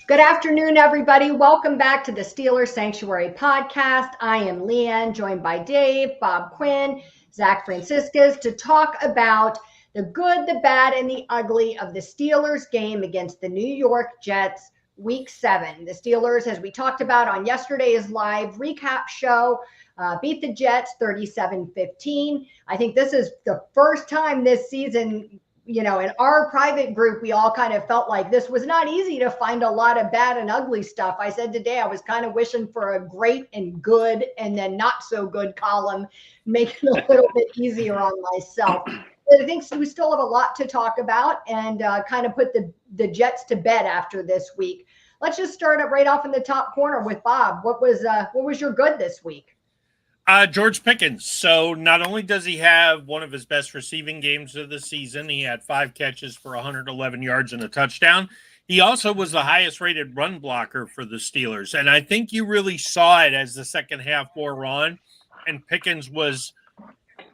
Good afternoon, everybody. Welcome back to the Steelers Sanctuary podcast. I am Leanne, joined by Dave, Bob Quinn, Zach Franciscus to talk about the good, the bad, and the ugly of the Steelers game against the New York Jets Week 7. The Steelers, as we talked about on yesterday's live recap show, beat the Jets 37-15. I think this is the first time this season, in our private group, we all kind of felt like this was not easy to find a lot of bad and ugly stuff. I said today I was kind of wishing for a great and good and then not so good column, make it a little bit easier on myself. But I think we still have a lot to talk about and kind of put the Jets to bed after this week. Let's just start up right off in the top corner with Bob. What was your good this week? George Pickens. So not only does he have one of his best receiving games of the season, he had 5 catches for 111 yards and a touchdown. He also was the highest rated run blocker for the Steelers. And I think you really saw it as the second half wore on and Pickens was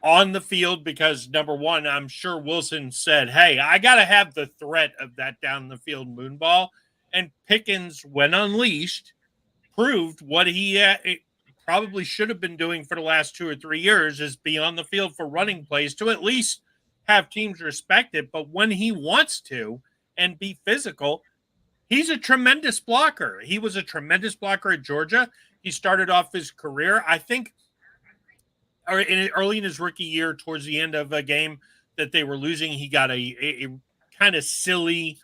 on the field because, number one, I'm sure Wilson said, hey, I got to have the threat of that down the field moonball. And Pickens, when unleashed, proved what he probably should have been doing for the last 2 or 3 years is be on the field for running plays to at least have teams respect it. But when he wants to and be physical, he's a tremendous blocker. He was a tremendous blocker at Georgia. He started off his career, I think, early in his rookie year, towards the end of a game that they were losing, he got a kind of silly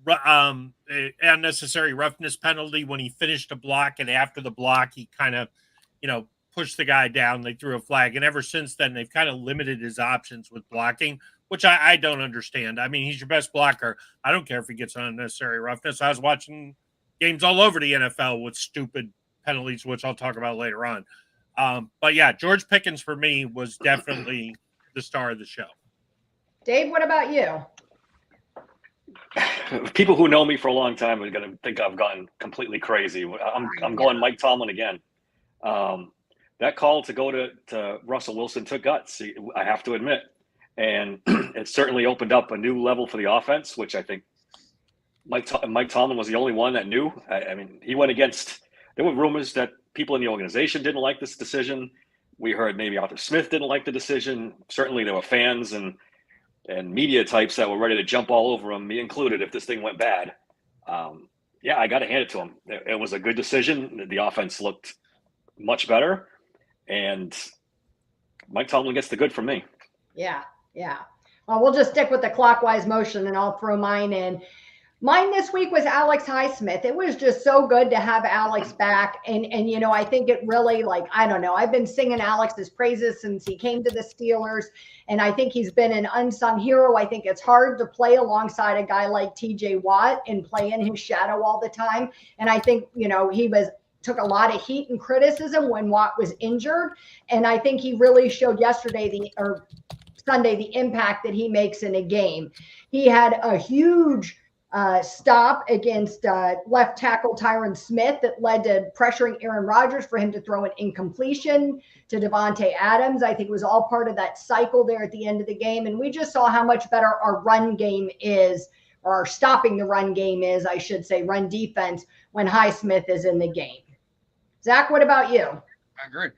unnecessary roughness penalty when he finished a block, and after the block he kind of pushed the guy down. They threw a flag, and ever since then they've kind of limited his options with blocking, which I don't understand. I mean, he's your best blocker. I don't care if he gets unnecessary roughness. I was watching games all over the NFL with stupid penalties, which I'll talk about later on. But yeah, George Pickens for me was definitely the star of the show. Dave, what about you? People who know me for a long time are going to think I've gone completely crazy. I'm going Mike Tomlin again. That call to go to Russell Wilson took guts, I have to admit. And it certainly opened up a new level for the offense, which I think Mike Tomlin was the only one that knew. I mean, he went against – there were rumors that people in the organization didn't like this decision. We heard maybe Arthur Smith didn't like the decision. Certainly there were fans and media types that were ready to jump all over him, me included, if this thing went bad. I got to hand it to him. It was a good decision. The offense looked much better, and Mike Tomlin gets the good from me. Yeah. Well, we'll just stick with the clockwise motion, and I'll throw mine in. Mine this week was Alex Highsmith. It was just so good to have Alex back. And I think it really, I've been singing Alex's praises since he came to the Steelers. And I think he's been an unsung hero. I think it's hard to play alongside a guy like TJ Watt and play in his shadow all the time. And I think, he took a lot of heat and criticism when Watt was injured. And I think he really showed Sunday the impact that he makes in a game. He had a huge stop against left tackle Tyron Smith that led to pressuring Aaron Rodgers for him to throw an incompletion to Devontae Adams. I think it was all part of that cycle there at the end of the game. And we just saw how much better our run game is, or our stopping the run game is, I should say, run defense, when Highsmith is in the game. Zach, what about you? I agree.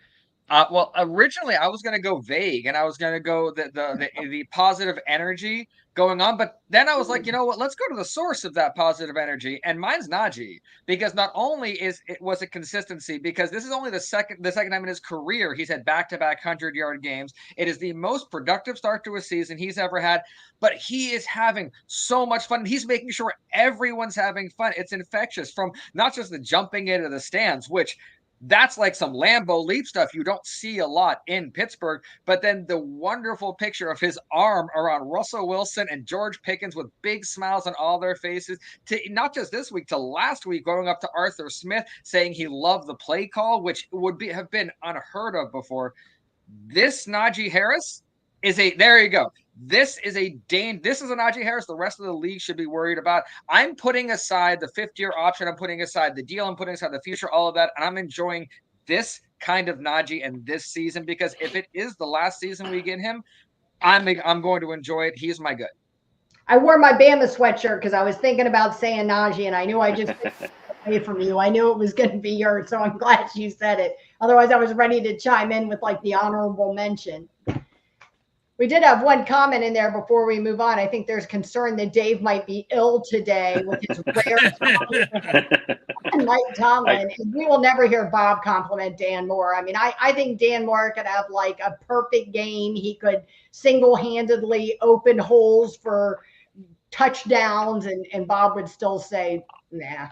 Well, originally I was going to go vague, and I was going to go the positive energy going on. But then I was like, you know what? Let's go to the source of that positive energy, and mine's Najee, because not only was it consistency, because this is only the second time in his career he's had back-to-back 100-yard games. It is the most productive start to a season he's ever had, but he is having so much fun. He's making sure everyone's having fun. It's infectious, from not just the jumping into the stands, which that's like some Lambeau Leap stuff you don't see a lot in Pittsburgh. But then the wonderful picture of his arm around Russell Wilson and George Pickens with big smiles on all their faces, to not just this week, to last week, going up to Arthur Smith saying he loved the play call, which have been unheard of before. This Najee Harris there you go. This is a Najee Harris the rest of the league should be worried about. I'm putting aside the 5th-year option. I'm putting aside the deal. I'm putting aside the future, all of that. And I'm enjoying this kind of Najee and this season, because if it is the last season we get him, I'm going to enjoy it. He's my good. I wore my Bama sweatshirt because I was thinking about saying Najee, and I knew I just away from you. I knew it was going to be yours, so I'm glad you said it. Otherwise, I was ready to chime in with like the honorable mention. We did have one comment in there before we move on. I think there's concern that Dave might be ill today with his rare Mike Tomlin. And we will never hear Bob compliment Dan Moore. I mean, I think Dan Moore could have like a perfect game. He could single-handedly open holes for touchdowns, and Bob would still say, nah,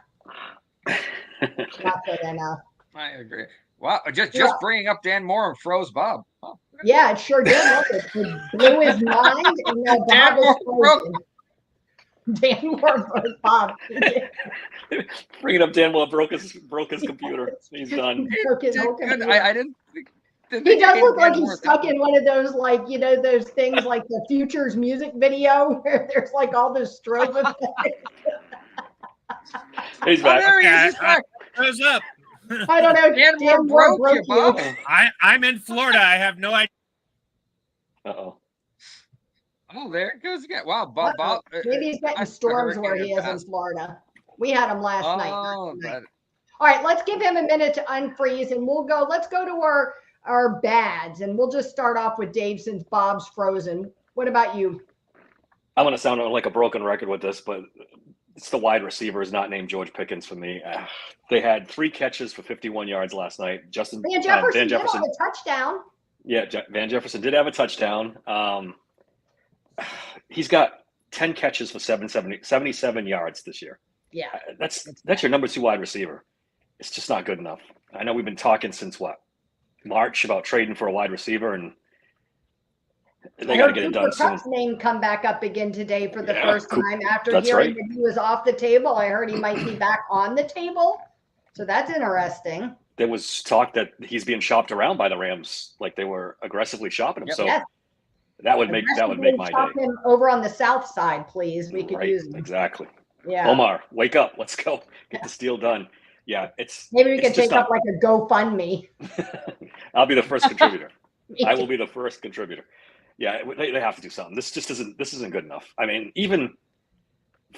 not good enough. I agree. Wow, just bringing up Dan Moore froze Bob. Oh. Yeah, it sure did. It blew his mind. And now Dan Bob Moore Dan Moore broke Bob. Bringing up Dan Moore broke his computer. He's done. I didn't. He does look like he's stuck in one of those, like, you know, those things like the Futures music video where there's like all those strobe effects. He's back. Oh, there he is. He's back. Goes up. I don't know. Dan Moore broke you, Bob. I'm in Florida. I have no idea. Uh-oh. Oh, there it goes again. Wow, Bob. Maybe he's getting storms where he is in Florida. We had him last night. All right, let's give him a minute to unfreeze, and let's go to our bads, and we'll just start off with Dave since Bob's frozen. What about you? I'm going to sound like a broken record with this, but it's the wide receivers not named George Pickens for me. They had 3 catches for 51 yards last night. Van Jefferson did have a touchdown. Yeah, Van Jefferson did have a touchdown. He's got 10 catches for 77 yards this year. Yeah. That's your number 2 wide receiver. It's just not good enough. I know we've been talking since March about trading for a wide receiver, and they got to get it done soon. Kupp's name come back up again today for the first time after hearing that he was off the table. I heard he might be back on the table, so that's interesting. There was talk that he's being shopped around by the Rams, like they were aggressively shopping him. Yep. So that would make my day. Him over on the south side, please. We could use him. Exactly. Yeah. Omar, wake up. Let's go. Get this deal done. Yeah, maybe we could take up like a GoFundMe. I'll be the first contributor. I will be the first contributor. Yeah, they have to do something. This isn't good enough. I mean, even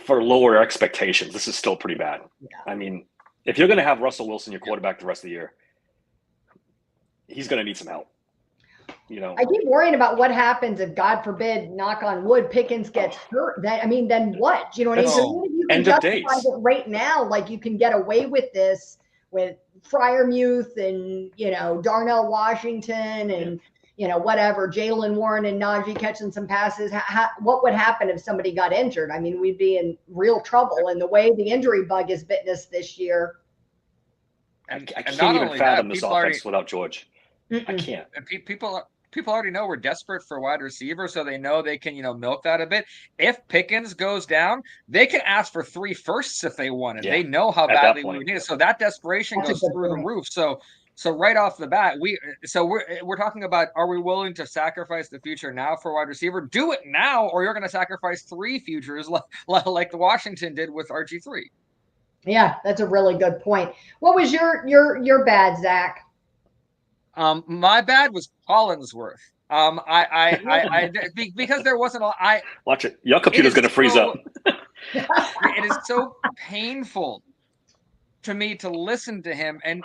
for lower expectations, this is still pretty bad. Yeah. I mean, if you're going to have Russell Wilson your quarterback the rest of the year, he's going to need some help. You know, I keep worrying about what happens if, God forbid, knock on wood, Pickens gets hurt. Then what? You know what I mean? You can justify it right now, like you can get away with this with Freiermuth and, you know, Darnell Washington and, you know, whatever, Jaylen Warren and Najee catching some passes. What would happen if somebody got injured? I mean, we'd be in real trouble. And the way the injury bug has bitten us this year. I can't even fathom this offense without George. I can't. And people already know we're desperate for wide receiver, so they know they can, you know, milk that a bit. If Pickens goes down, they can ask for 3 firsts if they want it. Yeah. They know how badly we need it. So that desperation goes through the roof. So right off the bat, we're talking about, are we willing to sacrifice the future now for wide receiver? Do it now, or you're going to sacrifice 3 futures like the Washington did with RG3. Yeah, that's a really good point. What was your bad, Zach? My bad was Collinsworth. Because there wasn't watch it. Your computer's going to freeze up. It is so painful to me to listen to him, and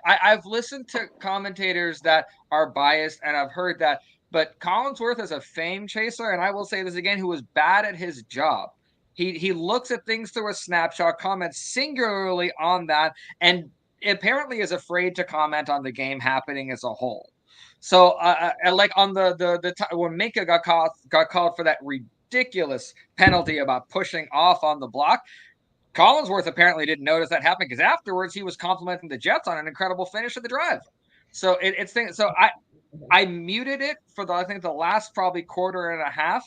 I've listened to commentators that are biased, and I've heard that. But Collinsworth is a fame chaser, and I will say this again: who was bad at his job. He looks at things through a snapshot, comments singularly on that, and apparently is afraid to comment on the game happening as a whole. So, like on the when Minka got called for that ridiculous penalty about pushing off on the block, Collinsworth apparently didn't notice that happening because afterwards he was complimenting the Jets on an incredible finish of the drive. So So I muted it for I think the last probably quarter and a half.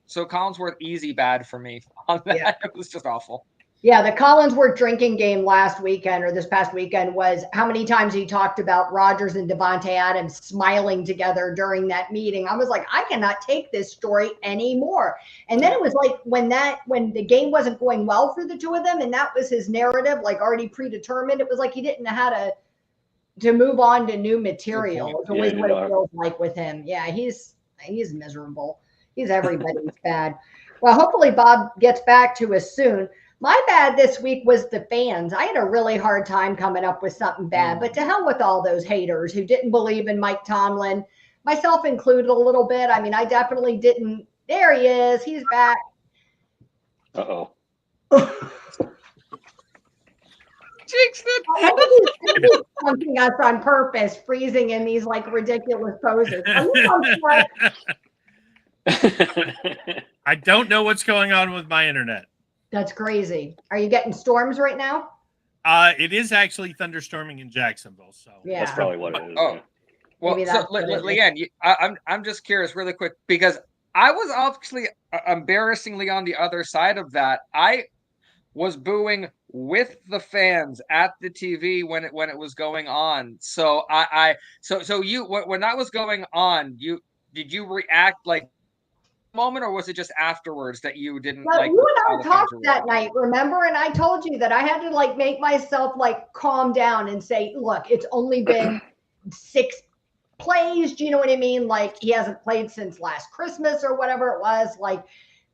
So Collinsworth easy bad for me on that. Yeah. It was just awful. Yeah, the Collinsworth drinking game last weekend or this past weekend was how many times he talked about Rodgers and Devontae Adams smiling together during that meeting. I was like, I cannot take this story anymore. And then it was like when the game wasn't going well for the two of them, and that was his narrative, like already predetermined. It was like he didn't know how to move on to new material. It's always what it feels like with him. Yeah, he's miserable. He's everybody's bad. Well, hopefully Bob gets back to us soon. My bad this week was the fans. I had a really hard time coming up with something bad, but to hell with all those haters who didn't believe in Mike Tomlin, myself included a little bit. I mean, I definitely didn't. There he is. He's back. Uh-oh. Jinxed it. I think he's something us on purpose, freezing in these like ridiculous poses. Are you on what? I don't know what's going on with my internet. That's crazy. Are you getting storms right now? It is actually thunderstorming in Jacksonville. So Yeah. That's probably what it is. Oh. Yeah. Well, Maybe so that's what it is. Leanne, I'm just curious, really quick, because I was obviously embarrassingly on the other side of that. I was booing with the fans at the TV when it was going on. So so you when that was going on, did you react like moment, or was it just afterwards that you didn't Well, like? you and how I the talked fans were that reacting? night, remember? And I told you that I had to like make myself like calm down and say, look, it's only been 6 plays. Do you know what I mean? Like he hasn't played since last Christmas or whatever it was. Like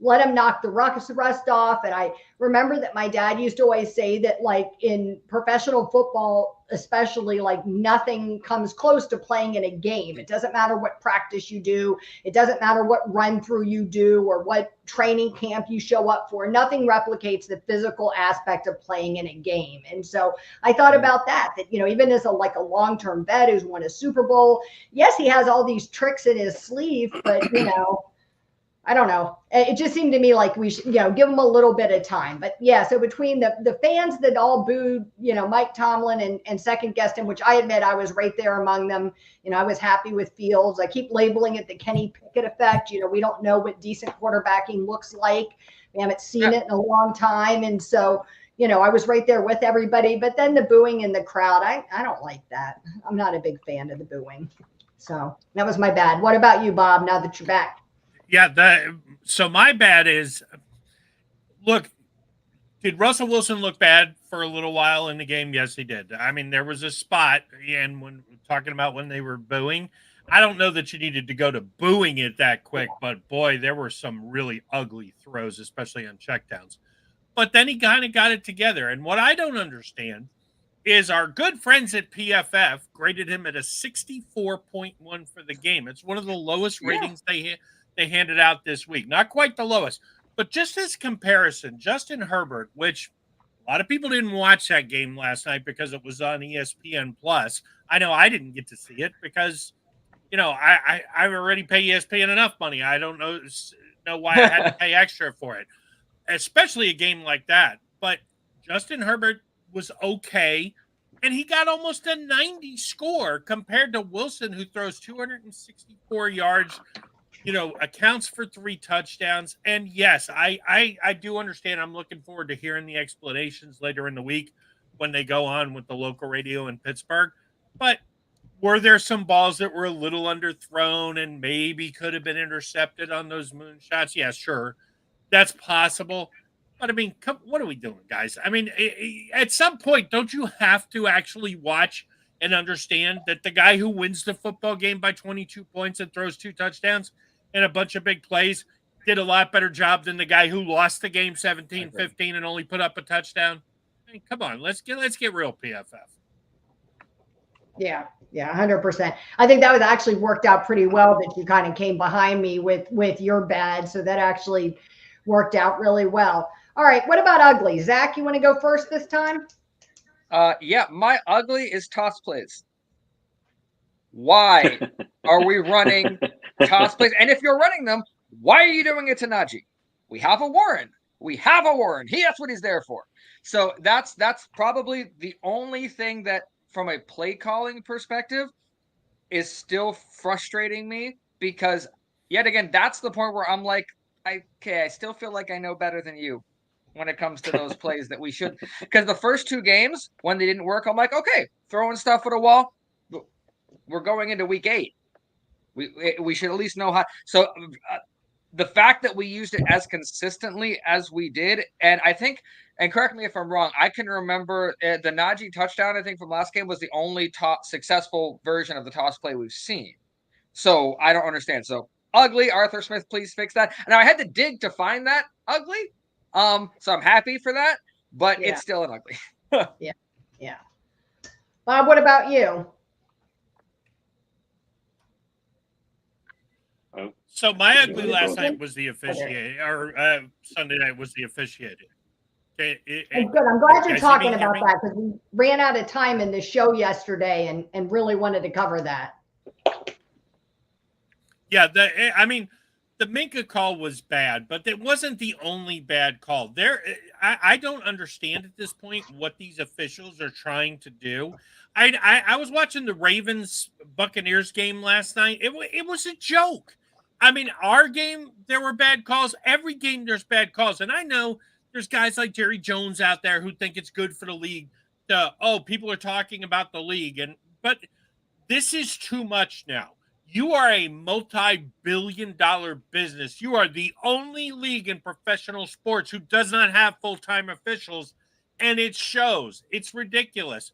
let him knock the rust off. And I remember that my dad used to always say that like in professional football, especially, like nothing comes close to playing in a game. It doesn't matter what practice you do. It doesn't matter what run through you do or what training camp you show up for. Nothing replicates the physical aspect of playing in a game. And so I thought about that, you know, even as a long-term vet who's won a Super Bowl, yes, he has all these tricks in his sleeve, but you know, I don't know. It just seemed to me like we should, you know, give him a little bit of time. But yeah, so between the fans that all booed, you know, Mike Tomlin and second guessed him, which I admit I was right there among them. You know, I was happy with Fields. I keep labeling it the Kenny Pickett effect. You know, we don't know what decent quarterbacking looks like. We haven't seen it in a long time. And so, you know, I was right there with everybody. But then the booing in the crowd, I don't like that. I'm not a big fan of the booing. So that was my bad. What about you, Bob, now that you're back? Yeah, so my bad is, look, did Russell Wilson look bad for a little while in the game? Yes, he did. I mean, there was a spot, and when talking about when they were booing, I don't know that you needed to go to booing it that quick, but boy, there were some really ugly throws, especially on checkdowns. But then he kind of got it together. And what I don't understand is our good friends at PFF graded him at a 64.1 for the game. It's one of the lowest ratings they handed out this week. Not quite the lowest, but just as comparison, Justin Herbert, which a lot of people didn't watch that game last night because it was on ESPN Plus. I know I didn't get to see it because, you know, I already pay ESPN enough money. I don't know why I had to pay extra for it, especially a game like that. But Justin Herbert was okay, and he got almost a 90 score compared to Wilson, who throws 264 yards, you know, accounts for 3 touchdowns. And yes, I do understand. I'm looking forward to hearing the explanations later in the week when they go on with the local radio in Pittsburgh. But were there some balls that were a little underthrown and maybe could have been intercepted on those moonshots? Yeah, sure. That's possible. But I mean, what are we doing, guys? I mean, at some point, don't you have to actually watch and understand that the guy who wins the football game by 22 points and throws 2 touchdowns and a bunch of big plays did a lot better job than the guy who lost the game 17-15 and only put up a touchdown? I mean, come on, let's get real, PFF. Yeah, 100%. I think that was actually worked out pretty well that you kind of came behind me with your bad. So that actually worked out really well. All right, what about ugly? Zach, you want to go first this time? Yeah, my ugly is toss plays. Why are we running toss plays? And if you're running them, why are you doing it to Najee? We have a Warren. That's what he's there for. So that's probably the only thing that, from a play calling perspective, is still frustrating me, because yet again, that's the point where I'm like, I still feel like I know better than you when it comes to those plays that we should. Because the first 2 games, when they didn't work, I'm like, okay, throwing stuff at a wall. We're going into week 8. We should at least know how. So the fact that we used it as consistently as we did, and I think, and correct me if I'm wrong, I can remember the Najee touchdown, I think, from last game was the only successful version of the toss play we've seen. So I don't understand. So ugly, Arthur Smith, please fix that. Now I had to dig to find that ugly, So I'm happy for that, but Yeah. it's still an ugly. Yeah. Bob, what about you? So my Yeah, ugly go last ahead. night was the officiating, or Sunday night was the officiating. Okay, Oh, good. I'm glad you you're guys hear me? talking Hear about me? that because we ran out of time in the show yesterday and really wanted to cover that. Yeah, I mean, the Minka call was bad, but it wasn't the only bad call. I don't understand at this point what these officials are trying to do. I was watching the Ravens Buccaneers game last night. It was a joke. I mean, our game there were bad calls. Every game there's bad calls, and I know there's guys like Jerry Jones out there who think it's good for the league. People are talking about the league, but this is too much now. You are a multi-billion-dollar business. You are the only league in professional sports who does not have full-time officials, and it shows. It's ridiculous.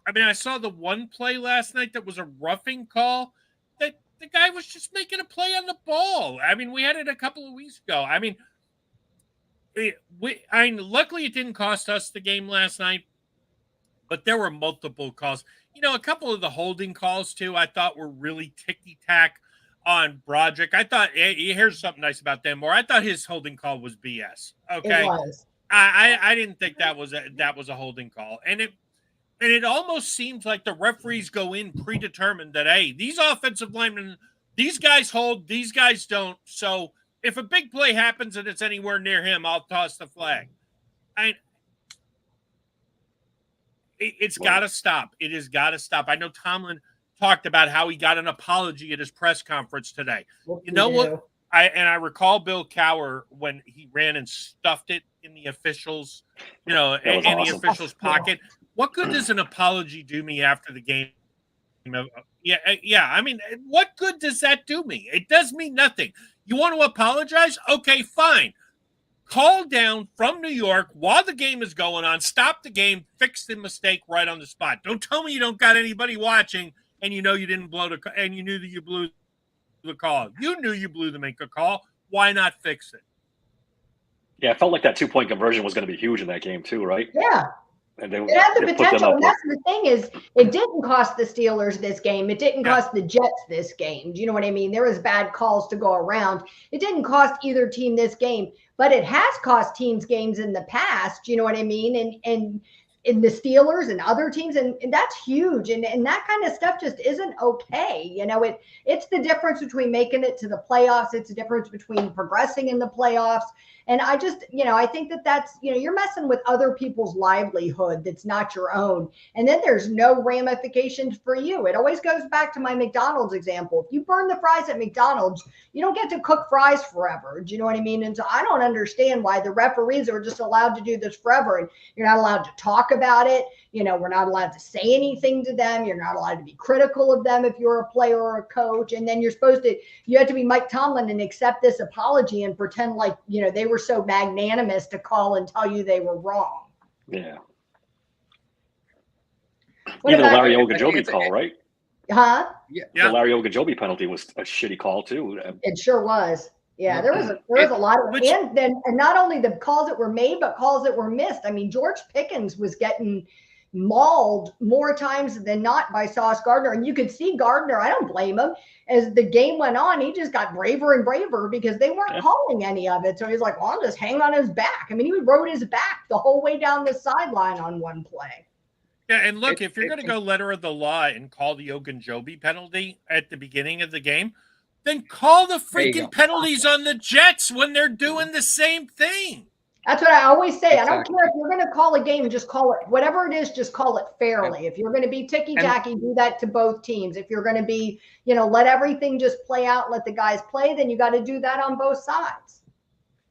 I mean, I saw the one play last night that was a roughing call that the guy was just making a play on the ball. I mean, we had it a couple of weeks ago. I mean, luckily it didn't cost us the game last night, but there were multiple calls. A couple of the holding calls too, I thought were really ticky tack on Broderick. I thought, here's something nice about Denmore. I thought his holding call was BS. It Okay, was. I didn't think that was a holding call, and it almost seems like the referees go in predetermined that hey, these offensive linemen, these guys hold, these guys don't. So if a big play happens and it's anywhere near him, I'll toss the flag. It's got to stop. It has got to stop. I know Tomlin talked about how he got an apology at his press conference today. You know what? I recall Bill Cowher when he ran and stuffed it in the officials, in awesome. the officials' pocket. What good does an apology do me after the game? Yeah. I mean, what good does that do me? It does me nothing. You want to apologize? Okay, fine. Call down from New York while the game is going on, stop the game, fix the mistake right on the spot. Don't tell me you don't got anybody watching and you didn't blow and you knew that you blew the call. You knew you blew the Minka call. Why not fix it? Yeah, it felt like that 2-point conversion was going to be huge in that game too, right? Yeah. And it had the potential, and that's the thing is, it didn't cost the Steelers this game. It didn't cost the Jets this game. Do you know what I mean? There was bad calls to go around. It didn't cost either team this game, but it has cost teams games in the past. Do you know what I mean? And in the Steelers and other teams, and that's huge. And that kind of stuff just isn't okay. It's the difference between making it to the playoffs. It's the difference between progressing in the playoffs. And I just, I think that's, you're messing with other people's livelihood that's not your own. And then there's no ramifications for you. It always goes back to my McDonald's example. If you burn the fries at McDonald's, you don't get to cook fries forever. Do you know what I mean? And so I don't understand why the referees are just allowed to do this forever. And you're not allowed to talk about it. We're not allowed to say anything to them. You're not allowed to be critical of them if you're a player or a coach. And then you have to be Mike Tomlin and accept this apology and pretend like, they were so magnanimous to call and tell you they were wrong. Yeah. Even the Larry Ogunjobi call, right? Huh? Yeah. The Larry Ogunjobi penalty was a shitty call too. It sure was. Yeah, there was a lot of, and not only the calls that were made, but calls that were missed. I mean, George Pickens was getting mauled more times than not by Sauce Gardner. And you could see Gardner, I don't blame him. As the game went on, he just got braver and braver because they weren't calling any of it. So he's like, well, I'll just hang on his back. I mean, he rode his back the whole way down the sideline on one play. Yeah, and look, if you're going to go letter of the law and call the Ogunjobi penalty at the beginning of the game, then call the freaking penalties on the Jets when they're doing the same thing. That's what I always say. Exactly. I don't care if you're going to call a game, just call it whatever it is, just call it fairly. If you're going to be ticky-tacky, do that to both teams. If you're going to be, let everything just play out, let the guys play, then you got to do that on both sides.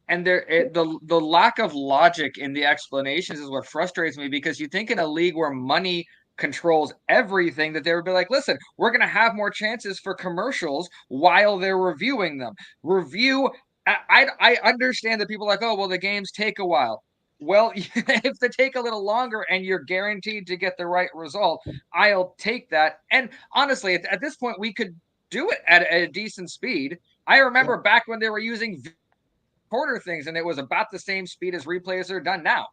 And the lack of logic in the explanations is what frustrates me, because you think in a league where money controls everything that they would be like, listen, we're going to have more chances for commercials while they're reviewing them. I understand that people are like, oh, well, the games take a while. Well, if they take a little longer and you're guaranteed to get the right result, I'll take that. And honestly, at this point, we could do it at a decent speed. I remember back when they were using quarter things, and it was about the same speed as replays are done now.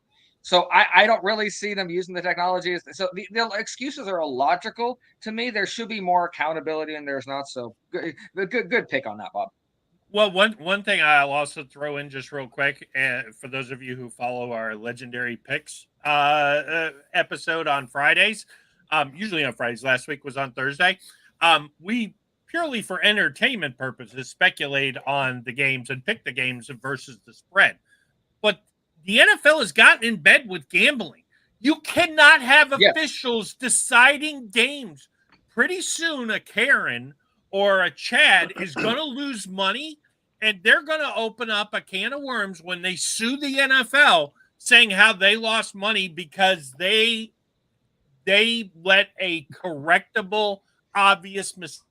So I don't really see them using the technology. So the excuses are illogical to me. There should be more accountability, and there's not. So good pick on that, Bob. Well, one thing I'll also throw in just real quick, for those of you who follow our legendary picks episode on Fridays, usually on Fridays. Last week was on Thursday. We purely for entertainment purposes speculate on the games and pick the games versus the spread, but the NFL has gotten in bed with gambling. You cannot have officials deciding games. Pretty soon, a Karen or a Chad is going to lose money, and they're going to open up a can of worms when they sue the NFL, saying how they lost money because they let a correctable, obvious mistake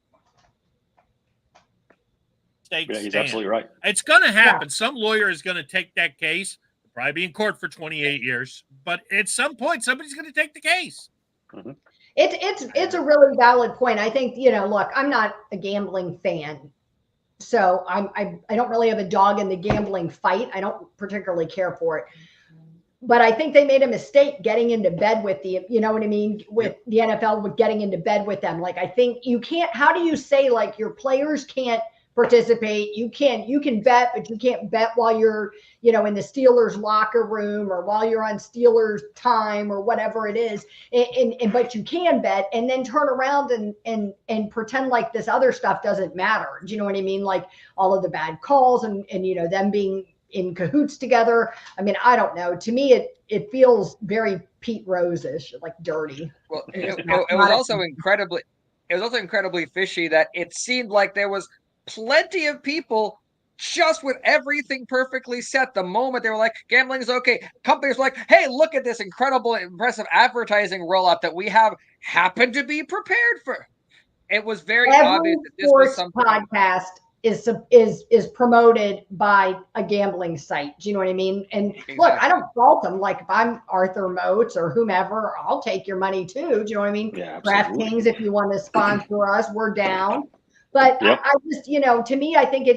Yeah, he's stand. absolutely right. It's going to happen. Some lawyer is going to take that case. Probably be in court for 28 years, but at some point, somebody's going to take the case. Mm-hmm. It's a really valid point. I think, look, I'm not a gambling fan, so I don't really have a dog in the gambling fight. I don't particularly care for it, but I think they made a mistake getting into bed with the, you know what I mean, with the NFL, with getting into bed with them. Like, I think you can't. How do you say like your players can't participate? You can bet, but you can't bet while you're, in the Steelers locker room or while you're on Steelers time or whatever it is. And but you can bet and then turn around and pretend like this other stuff doesn't matter. Do you know what I mean? Like all of the bad calls and them being in cahoots together. I mean, I don't know. To me, it feels very Pete Rose-ish, like dirty. Well, it was also incredibly fishy that it seemed like there was plenty of people just with everything perfectly set. The moment they were like, gambling is okay, companies were like, hey, look at this incredible, impressive advertising rollout that we have happened to be prepared for. It was very obvious that this was something. Podcast is promoted by a gambling site. Do you know what I mean? And exactly. Look, I don't fault them. Like if I'm Arthur Moats or whomever, I'll take your money too. Do you know what I mean? Yeah, DraftKings, if you want to sponsor us, we're down. But I just, to me, I think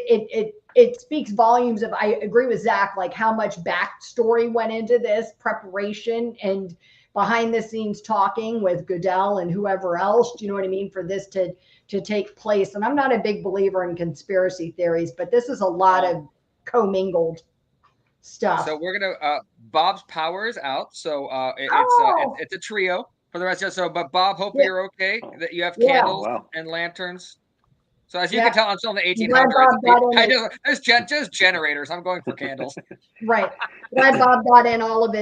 it speaks volumes of, I agree with Zach, like how much backstory went into this preparation and behind the scenes talking with Goodell and whoever else, do you know what I mean, for this to take place. And I'm not a big believer in conspiracy theories, but this is a lot of commingled stuff. So we're going to, Bob's power is out. So it's a trio for the rest of us. So, but Bob, hope you're okay, that you have candles and lanterns. So as you can tell, I'm still in the 1800s. There's generators. I'm going for candles. Right. Glad Bob got in all of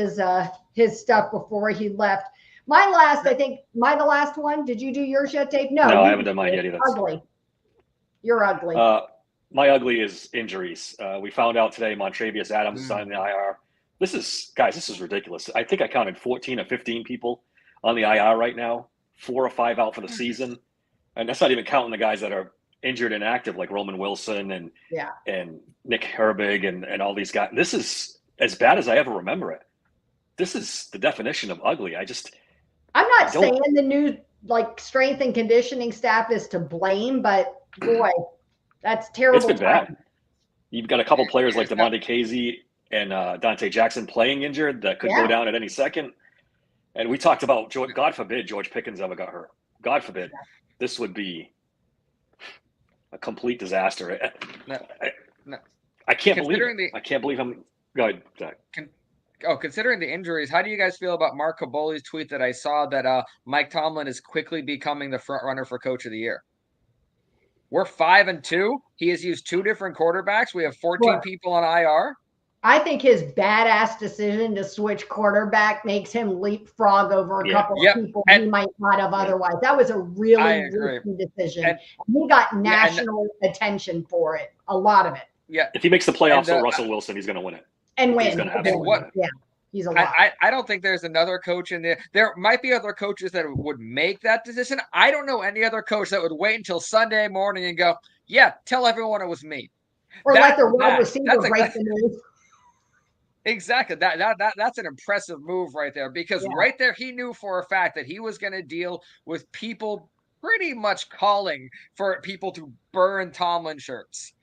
his stuff before he left. My last, I think, am I the last one? Did you do yours yet, Dave? No, I haven't done mine yet either. Ugly. You're ugly. My ugly is injuries. We found out today Montravius Adams signed the IR. This is ridiculous. I think I counted 14 or 15 people on the IR right now, 4 or 5 out for the season. And that's not even counting the guys that are injured and active, like Roman Wilson and Nick Herbig and all these guys. This is as bad as I ever remember it. This is the definition of ugly. I'm not saying the new strength and conditioning staff is to blame, but boy, that's terrible. It's been bad. You've got a couple players like DeMonte Casey and Dante Jackson playing injured that could go down at any second. And we talked about, God forbid, George Pickens ever got hurt. God forbid. This would be a complete disaster. I can't believe it. I can't believe I'm. Go ahead, Zach. Considering the injuries, how do you guys feel about Mark Caboli's tweet that I saw that Mike Tomlin is quickly becoming the front runner for Coach of the Year? We're 5-2. He has used 2 different quarterbacks. We have 14 people on IR. I think his badass decision to switch quarterback makes him leapfrog over a couple of people he might not have otherwise. That was a really risky decision. And he got national attention for it, a lot of it. Yeah. If he makes the playoffs with Russell Wilson, he's going to win it. And win. He's going to absolutely win it. Yeah. He's a lot. I don't think there's another coach in there. There might be other coaches that would make that decision. I don't know any other coach that would wait until Sunday morning and go, tell everyone it was me. Or let the wide receiver break the news. Exactly. That's an impressive move right there, because right there he knew for a fact that he was going to deal with people pretty much calling for people to burn Tomlin shirts.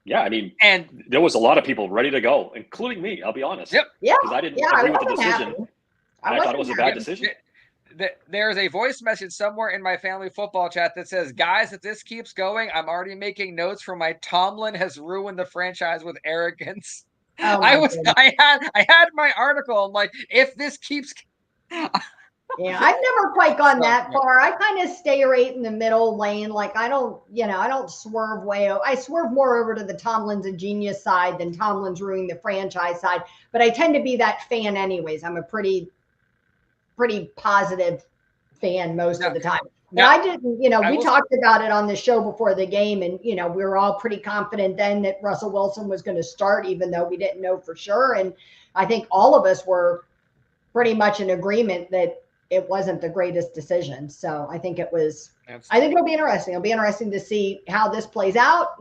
Yeah, I mean, And there was a lot of people ready to go, including me. I'll be honest. Yep. Yeah, Because I didn't yeah, I agree with the wasn't decision. happy. I thought it was a wasn't bad happy. decision. there's a voice message somewhere in my family football chat that says, "Guys, if this keeps going, I'm already making notes for my Tomlin has ruined the franchise with arrogance." Oh my goodness. I had my article. I'm like, if this keeps, Yeah, I've never quite gone So, that yeah. far. I kind of stay right in the middle lane. Like I don't, I don't swerve I swerve more over to the Tomlin's a genius side than Tomlin's ruining the franchise side. But I tend to be that fan anyways. I'm a pretty positive fan most of the time. But Now, I didn't, I we will- talked about it on the show before the game, and we were all pretty confident then that Russell Wilson was going to start, even though we didn't know for sure. And I think all of us were pretty much in agreement that it wasn't the greatest decision. So I think it was. I think it'll be interesting. It'll be interesting to see how this plays out.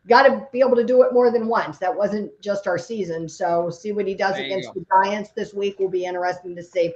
Got to be able to do it more than once. That wasn't just our season. So see what he does There you against go. the Giants this week will be interesting to see.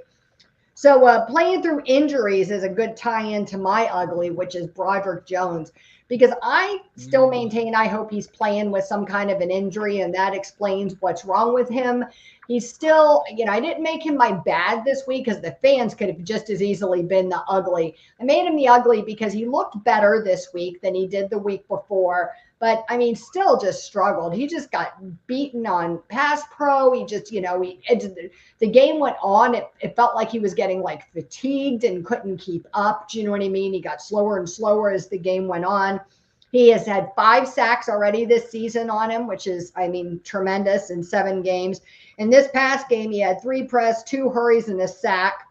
So playing through injuries is a good tie-in to my ugly, which is Broderick Jones, because I still maintain I hope he's playing with some kind of an injury, and that explains what's wrong with him. He's still, I didn't make him my bad this week because the fans could have just as easily been the ugly. I made him the ugly because he looked better this week than he did the week before. But I mean, still just struggled. He just got beaten on pass pro. He just, the game went on. It felt like he was getting like fatigued and couldn't keep up. Do you know what I mean? He got slower and slower as the game went on. He has had 5 sacks already this season on him, which is, I mean, tremendous in 7 games. In this past game, he had 3 press, 2 hurries, and a sack.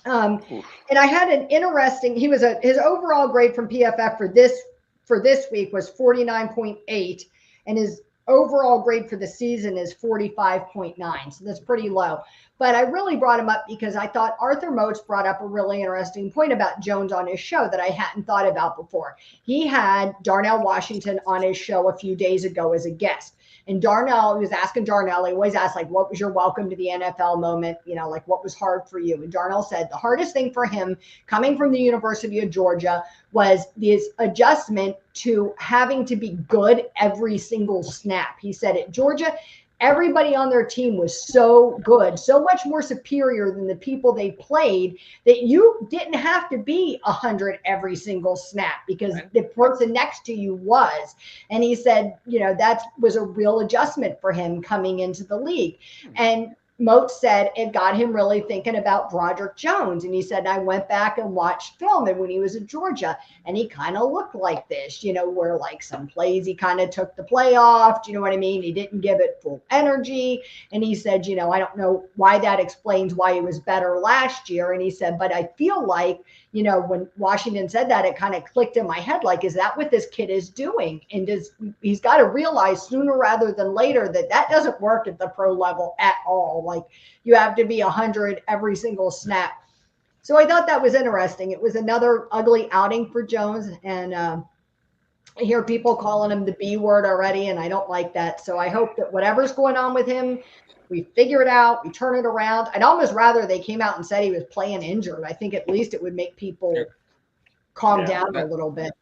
And I had an interesting. His overall grade from PFF for this week was 49.8, and his overall grade for the season is 45.9. So that's pretty low. But I really brought him up because I thought Arthur Moats brought up a really interesting point about Jones on his show that I hadn't thought about before. He had Darnell Washington on his show a few days ago as a guest. And Darnell, he was asking Darnell, he always asks, like, what was your welcome to the NFL moment? Like, what was hard for you? And Darnell said the hardest thing for him coming from the University of Georgia was this adjustment to having to be good every single snap. He said at Georgia, everybody on their team was so good, so much more superior than the people they played, that you didn't have to be 100 every single snap because the person next to you was. And he said, that was a real adjustment for him coming into the league. And Moat said it got him really thinking about Broderick Jones. And he said, I went back and watched film and when he was at Georgia, and he kind of looked like this, where like some plays he kind of took the play off. Do you know what I mean? He didn't give it full energy. And he said, I don't know why that explains why he was better last year. And he said, but I feel like, when Washington said that, it kind of clicked in my head, like, is that what this kid is doing? And he's got to realize sooner rather than later that doesn't work at the pro level at all. Like, you have to be 100 every single snap. So I thought that was interesting. It was another ugly outing for Jones. And I hear people calling him the B word already, and I don't like that. So I hope that whatever's going on with him, we figure it out, we turn it around. I'd almost rather they came out and said he was playing injured. I think at least it would make people calm down a little bit.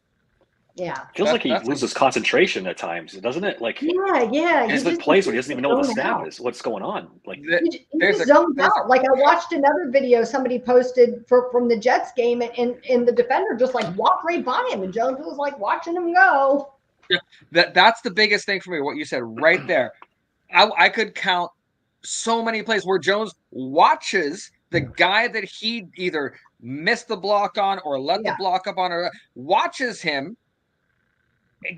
Yeah. Feels like he loses concentration at times, doesn't it? Like, yeah. He's been plays where he doesn't even know what the snap is, what's going on. Like, he just zones out. Like, I watched another video somebody posted from the Jets game, and the defender just like walked right by him, and Jones was like watching him go. Yeah, that's the biggest thing for me. What you said right there. I could count so many plays where Jones watches the guy that he either missed the block on or let the block up on, or watches him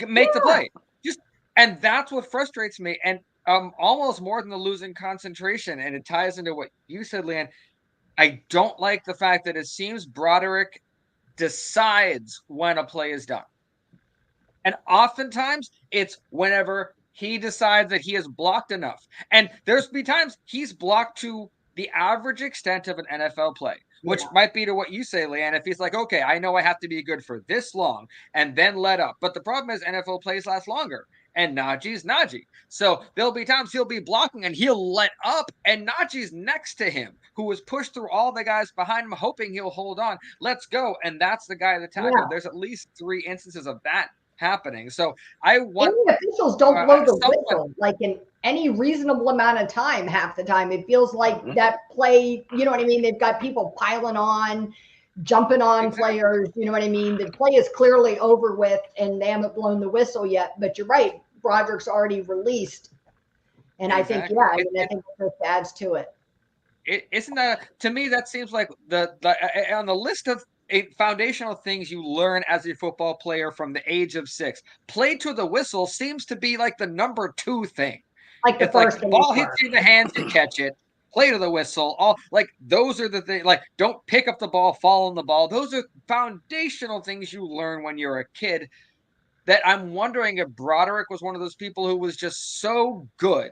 make the play. And that's what frustrates me. And almost more than the losing concentration. And it ties into what you said, Leanne. I don't like the fact that it seems Broderick decides when a play is done. And oftentimes it's whenever he decides that he has blocked enough. And there's be times he's blocked to the average extent of an NFL play, which might be to what you say, Leanne. If he's like, okay, I know I have to be good for this long and then let up. But the problem is NFL plays last longer. And Najee's Najee. So there'll be times he'll be blocking and he'll let up, and Najee's next to him, who was pushed through all the guys behind him, hoping he'll hold on. Let's go. And that's the guy that tackled. There's at least 3 instances of that happening. So I want and the officials don't blow the someone- whistle like in any reasonable amount of time. Half the time, it feels like Mhm. that play. You know what I mean? They've got people piling on, jumping on Exactly. players. You know what I mean? The play is clearly over with, and they haven't blown the whistle yet. But you're right, Broderick's already released, and I think, Exactly. yeah, I mean, I think this adds to it. Isn't that, to me, that seems like the on the list of foundational things you learn as a football player from the age of 6. Play to the whistle seems to be like the number 2 thing. Like the It's like first the thing ball you hits you in the hands, you catch it. Play to the whistle. All like those are the things. Like don't pick up the ball, fall on the ball. Those are foundational things you learn when you're a kid. That I'm wondering if Broderick was one of those people who was just so good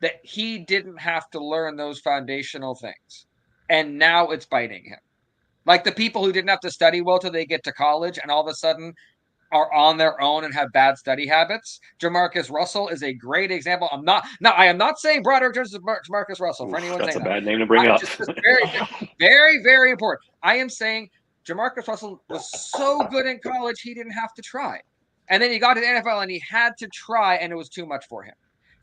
that he didn't have to learn those foundational things. And now it's biting him. Like the people who didn't have to study well till they get to college and all of a sudden are on their own and have bad study habits. Jamarcus Russell is a great example. I am not saying Broderick Jones is Jamarcus Russell for anyone That's saying a that. bad name to bring up. Just very, very important. I am saying Jamarcus Russell was so good in college, he didn't have to try. And then he got to the NFL and he had to try, and it was too much for him.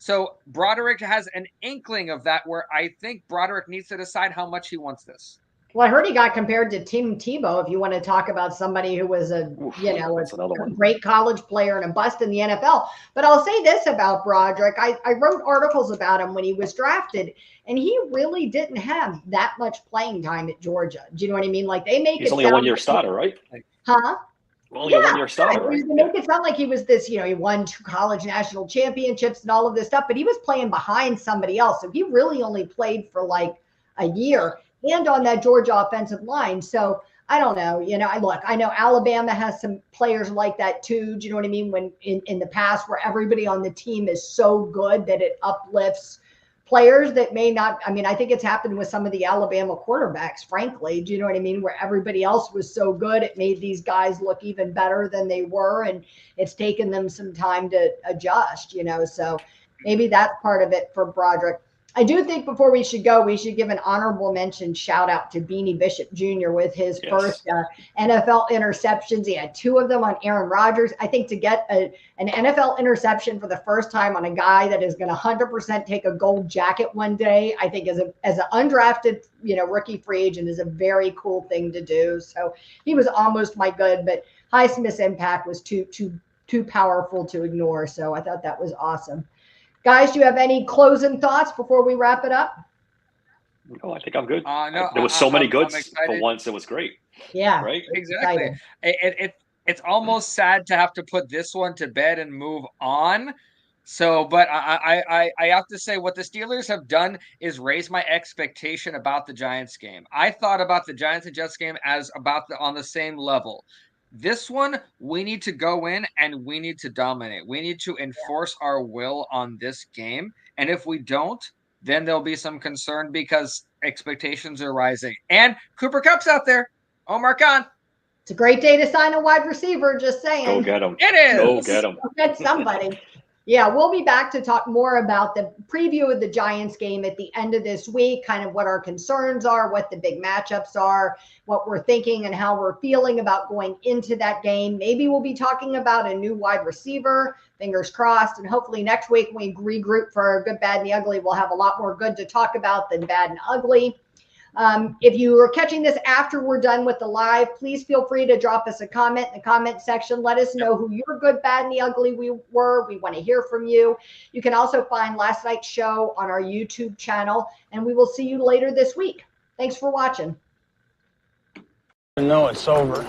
So Broderick has an inkling of that where I think Broderick needs to decide how much he wants this. Well, I heard he got compared to Tim Tebow. If you want to talk about somebody who was a that's another one. great college player and a bust in the NFL. But I'll say this about Broderick. I wrote articles about him when he was drafted, and he really didn't have that much playing time at Georgia. Do you know what I mean? Like they make He's it only a sound one-year like starter, right? Huh? Only a one-year starter, right? They make it sound like he was this, he won 2 college national championships and all of this stuff, but he was playing behind somebody else. So he really only played for like a year and on that Georgia offensive line. So I don't know, I know Alabama has some players like that too. Do you know what I mean? When in the past where everybody on the team is so good that it uplifts players that may not. I mean, I think it's happened with some of the Alabama quarterbacks, frankly. Do you know what I mean? Where everybody else was so good, it made these guys look even better than they were. And it's taken them some time to adjust, so maybe that's part of it for Broderick. I do think before we should go, we should give an honorable mention shout out to Beanie Bishop Jr. with his first NFL interceptions. He had 2 of them on Aaron Rodgers. I think to get an NFL interception for the first time on a guy that is going to 100% take a gold jacket one day, I think as an undrafted, rookie free agent is a very cool thing to do. So he was almost my good, but Highsmith's impact was too powerful to ignore. So I thought that was awesome. Guys, do you have any closing thoughts before we wrap it up? Oh, I think I'm good. No, there was so many goods I'm for once. It was great. Yeah, right. Exactly. It's almost sad to have to put this one to bed and move on. So, but I have to say what the Steelers have done is raise my expectation about the Giants game. I thought about the Giants and Jets game as on the same level. This one, we need to go in and we need to dominate. We need to enforce our will on this game. And if we don't, then there'll be some concern because expectations are rising. And Cooper Kupp's out there. Omar Khan. It's a great day to sign a wide receiver, just saying. Go get him. It is. Go get him. Go get somebody. Yeah, we'll be back to talk more about the preview of the Giants game at the end of this week, kind of what our concerns are, what the big matchups are, what we're thinking and how we're feeling about going into that game. Maybe we'll be talking about a new wide receiver, fingers crossed. And hopefully next week when we regroup for good, bad, and the ugly, we'll have a lot more good to talk about than bad and ugly. If you are catching this after we're done with the live, please feel free to drop us a comment in the comment section. Let us know who your good, bad, and the ugly were. We want to hear from you. You can also find last night's show on our YouTube channel, and we will see you later this week. Thanks for watching. No, it's over.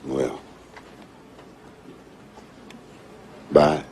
Well, bye.